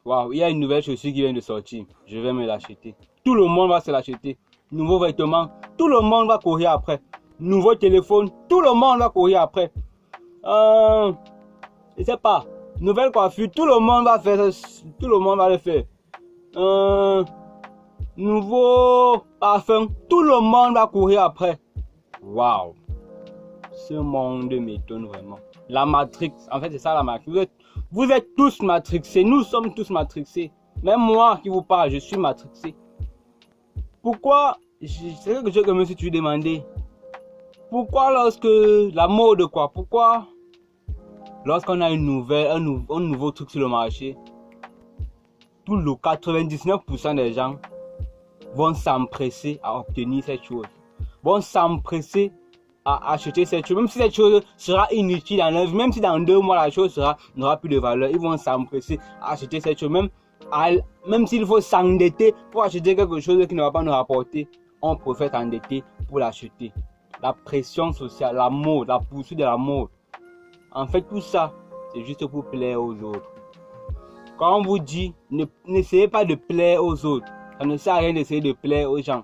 Waouh, il y a une nouvelle chaussure qui vient de sortir. Je vais me l'acheter. Tout le monde va se l'acheter. Nouveaux vêtements, tout le monde va courir après. Nouveau téléphone, tout le monde va courir après. Je sais pas. Nouvelle coiffure, tout le monde va faire. Tout le monde va le faire. Nouveau parfum, tout le monde va courir après. Waouh. Ce monde m'étonne vraiment. La Matrix, en fait c'est ça la Matrix. Vous êtes tous matrixés, nous sommes tous matrixés. Même moi qui vous parle, je suis matrixé. Pourquoi, c'est quelque chose que je me suis toujours demandé. Pourquoi lorsque la mode quoi, pourquoi lorsqu'on a une nouvelle, un nouveau truc sur le marché, tout le 99% des gens vont s'empresser à obtenir cette chose, vont s'empresser à acheter cette chose, même si cette chose sera inutile dans leur vie, même si dans 2 mois la chose n'aura plus de valeur, ils vont s'empresser à acheter cette chose, même s'il faut s'endetter pour acheter quelque chose qui ne va pas nous rapporter, on préfère s'endetter pour l'acheter. La pression sociale, la mode, la poursuite de la mode, en fait tout ça, c'est juste pour plaire aux autres. Quand on vous dit, n'essayez pas de plaire aux autres, ça ne sert à rien d'essayer de plaire aux gens,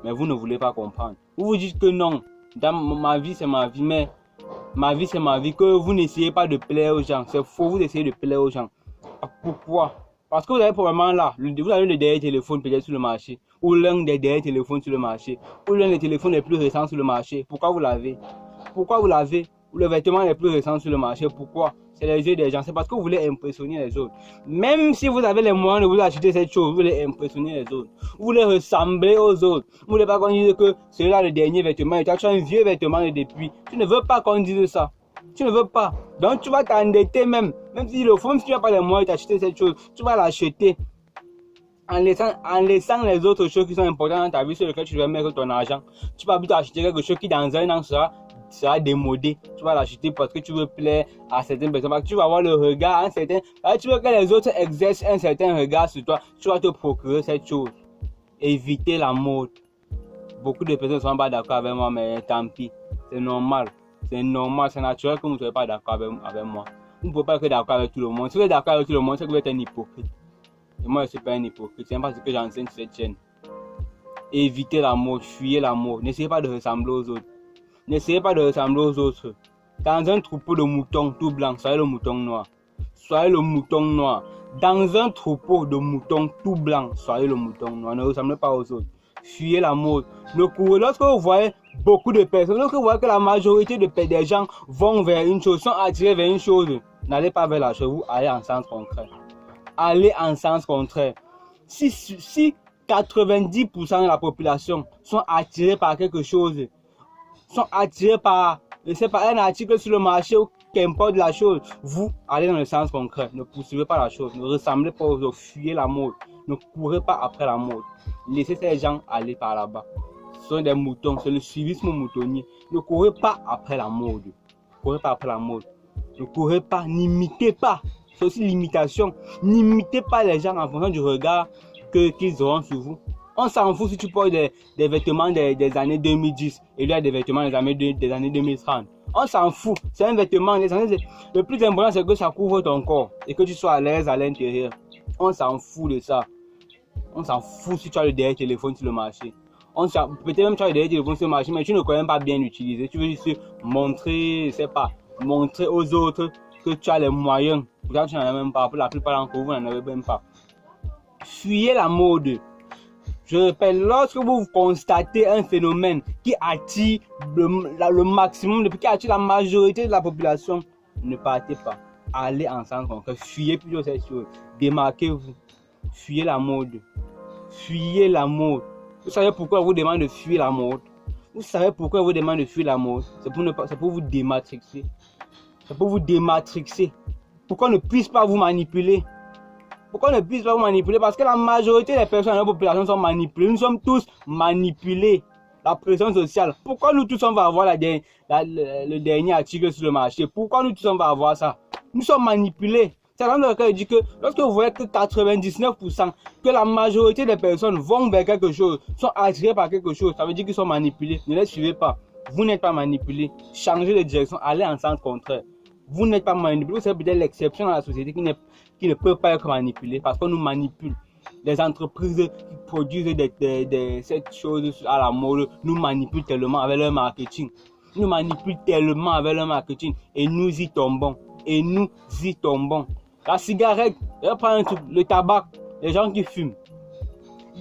mais vous ne voulez pas comprendre. Vous vous dites que non, dans ma vie c'est ma vie, mais ma vie c'est ma vie, que vous n'essayez pas de plaire aux gens. C'est faux, vous essayez de plaire aux gens. Pourquoi? Parce que vous avez probablement là, vous avez le dernier téléphone peut-être sur le marché, ou l'un des derniers téléphones sur le marché, ou l'un des téléphones les plus récents sur le marché. Pourquoi vous l'avez? Pourquoi vous l'avez? Ou le vêtement les plus récents sur le marché. Pourquoi? C'est les yeux des gens, c'est parce que vous voulez impressionner les autres. Même si vous avez les moyens de vous acheter cette chose, vous voulez impressionner les autres. Vous voulez ressembler aux autres. Vous voulez pas qu'on dise que c'est là le dernier vêtement et toi tu as un vieux vêtement de depuis. Tu ne veux pas qu'on dise ça. Tu ne veux pas. Donc tu vas t'endetter même si le fond, si tu n'as pas les moyens d'acheter cette chose, tu vas l'acheter en laissant les autres choses qui sont importantes dans ta vie sur lesquelles tu vas mettre ton argent. Tu vas plutôt acheter quelque chose qui dans un an sera démodé. Tu vas l'acheter parce que tu veux plaire à certaines personnes, parce que tu vas avoir le regard un certain, tu veux que les autres exercent un certain regard sur toi, tu vas te procurer cette chose. Éviter la mode. Beaucoup de personnes ne sont pas d'accord avec moi, mais tant pis, c'est normal, c'est naturel que vous ne soyez pas d'accord avec moi. Vous ne pouvez pas être d'accord avec tout le monde. Si vous êtes d'accord avec tout le monde, c'est que vous êtes un hypocrite. Et moi je ne suis pas un hypocrite, c'est pas ce que j'enseigne sur cette chaîne. Évitez la mode, fuyez la mode, n'essayez pas de ressembler aux autres. N'essayez pas de ressembler aux autres. Dans un troupeau de moutons tout blanc, soyez le mouton noir. Soyez le mouton noir. Dans un troupeau de moutons tout blanc, soyez le mouton noir. Ne ressemblez pas aux autres. Fuyez la mode. Lorsque vous voyez beaucoup de personnes, lorsque vous voyez que la majorité des gens vont vers une chose, sont attirés vers une chose, n'allez pas vers la chose, vous allez en sens contraire. Allez en sens contraire. Si 90% de la population sont attirés par quelque chose, sont attirés par, je sais pas, un article sur le marché ou qu'importe la chose, vous allez dans le sens concret. Ne poursuivez pas la chose, ne ressemblez pas aux autres, fuyez la mode, ne courez pas après la mode. Laissez ces gens aller par là-bas. Ce sont des moutons, c'est le suivisme moutonnier. Ne courez pas après la mode. Ne courez pas après la mode. Ne courez pas, n'imitez pas. C'est aussi l'imitation. N'imitez pas les gens en fonction du regard qu'ils auront sur vous. On s'en fout si tu portes des vêtements des années 2010 et lui a des vêtements des années 2030. On s'en fout. C'est un vêtement des années. Le plus important, c'est que ça couvre ton corps et que tu sois à l'aise à l'intérieur. On s'en fout de ça. On s'en fout si tu as le dernier téléphone sur le marché. Peut-être même tu as le dernier téléphone sur le marché, mais tu ne connais pas bien l'utiliser. Tu veux juste montrer, je sais pas, montrer aux autres que tu as les moyens. Pourtant, tu n'en as même pas. Pour la plupart d'entre vous, vous n'en avez même pas. Fuyez la mode. Je répète, lorsque vous constatez un phénomène qui attire le maximum, qui attire la majorité de la population, ne partez pas. Allez ensemble, fuyez plutôt cette chose. Démarquez-vous. Fuyez la mode. Fuyez la mode. Vous savez pourquoi je vous demande de fuir la mode? Vous savez pourquoi je vous demande de fuir la mode? C'est pour vous dématrixer. C'est pour vous dématrixer. Pourquoi ne puisse pas vous manipuler? Pourquoi ne puisse pas vous manipuler? Parce que la majorité des personnes dans la population sont manipulées. Nous sommes tous manipulés. La pression sociale. Pourquoi nous tous on va avoir le dernier article sur le marché? Pourquoi nous tous on va avoir ça? Nous sommes manipulés. C'est là que je dis que lorsque vous voyez que 99%, que la majorité des personnes vont vers quelque chose, sont attirées par quelque chose, ça veut dire qu'ils sont manipulés. Ne les suivez pas. Vous n'êtes pas manipulés. Changez de direction. Allez en sens contraire. vous n'êtes pas manipulé. Vous serez peut-être l'exception dans la société qui ne peut pas être manipulée parce qu'on nous manipule. Les entreprises qui produisent cette chose à la mode nous manipulent tellement avec leur marketing. Nous manipulent tellement avec leur marketing et nous y tombons. Et nous y tombons. La cigarette, je vais prendre un truc, le tabac, les gens qui fument.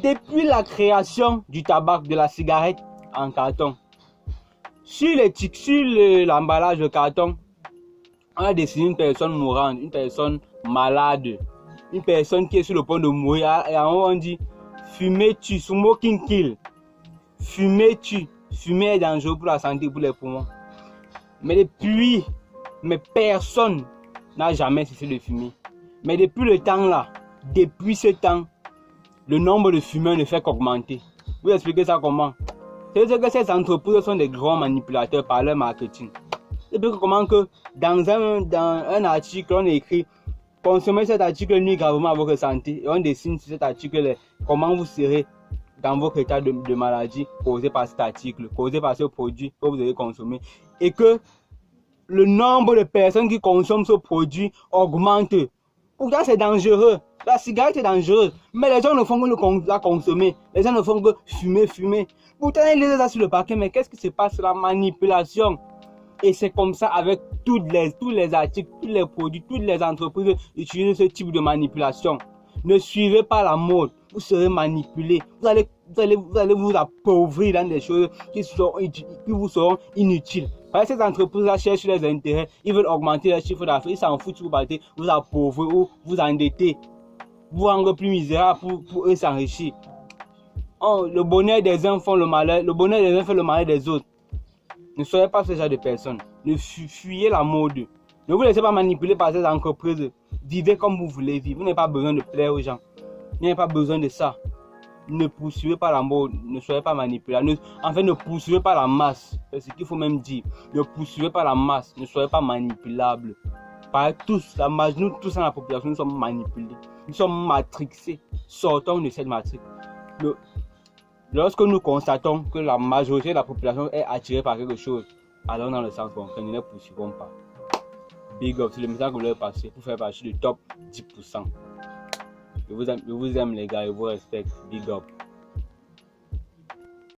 Depuis la création du tabac, de la cigarette en carton, sur l'emballage de carton, on a dessiné une personne mourante, une personne malade, une personne qui est sur le point de mourir. Et en haut, on dit fumer tue, smoking kill. Fumer tue. Fumer est dangereux pour la santé, pour les poumons. Mais personne n'a jamais cessé de fumer. Mais depuis le temps là, depuis ce temps, le nombre de fumeurs ne fait qu'augmenter. Vous expliquez ça comment? C'est que ces entreprises sont des grands manipulateurs par leur marketing. C'est comment que dans un article, on écrit consommer cet article nuit gravement à votre santé et on dessine sur cet article comment vous serez dans votre état de maladie causé par cet article, causé par ce produit que vous avez consommé, et que le nombre de personnes qui consomment ce produit augmente. Pourtant, c'est dangereux. La cigarette est dangereuse, mais les gens ne font que la consommer. Les gens ne font que fumer. Pourtant, ils lisent ça sur le paquet, mais qu'est-ce qui se passe? La manipulation. Et c'est comme ça avec tous les articles, tous les produits, toutes les entreprises utilisent ce type de manipulation. Ne suivez pas la mode, vous serez manipulé. Vous allez vous appauvrir dans des choses qui vous seront inutiles. Parce que ces entreprises-là cherchent les intérêts, ils veulent augmenter leur chiffre d'affaires, ils s'en foutent si vous partez, vous appauvrir ou vous endetter, vous rendre plus misérable pour eux s'enrichir. Oh, le bonheur des uns fait le malheur des autres. Ne soyez pas ce genre de personnes. Ne fuyez la mode. Ne vous laissez pas manipuler par ces entreprises. Vivez comme vous voulez vivre. Vous n'avez pas besoin de plaire aux gens. Vous n'avez pas besoin de ça. Ne poursuivez pas la mode. Ne soyez pas manipulés. Ne poursuivez pas la masse. C'est ce qu'il faut même dire. Ne poursuivez pas la masse. Ne soyez pas manipulables. Nous tous dans la population, nous sommes manipulés. Nous sommes matrixés. Sortons de cette matrix. Lorsque nous constatons que la majorité de la population est attirée par quelque chose, allons dans le sens contraire, ne les poursuivons pas. Big up, c'est le message que vous voulez passer pour faire partie du top 10%. Je vous aime les gars, je vous respecte. Big up.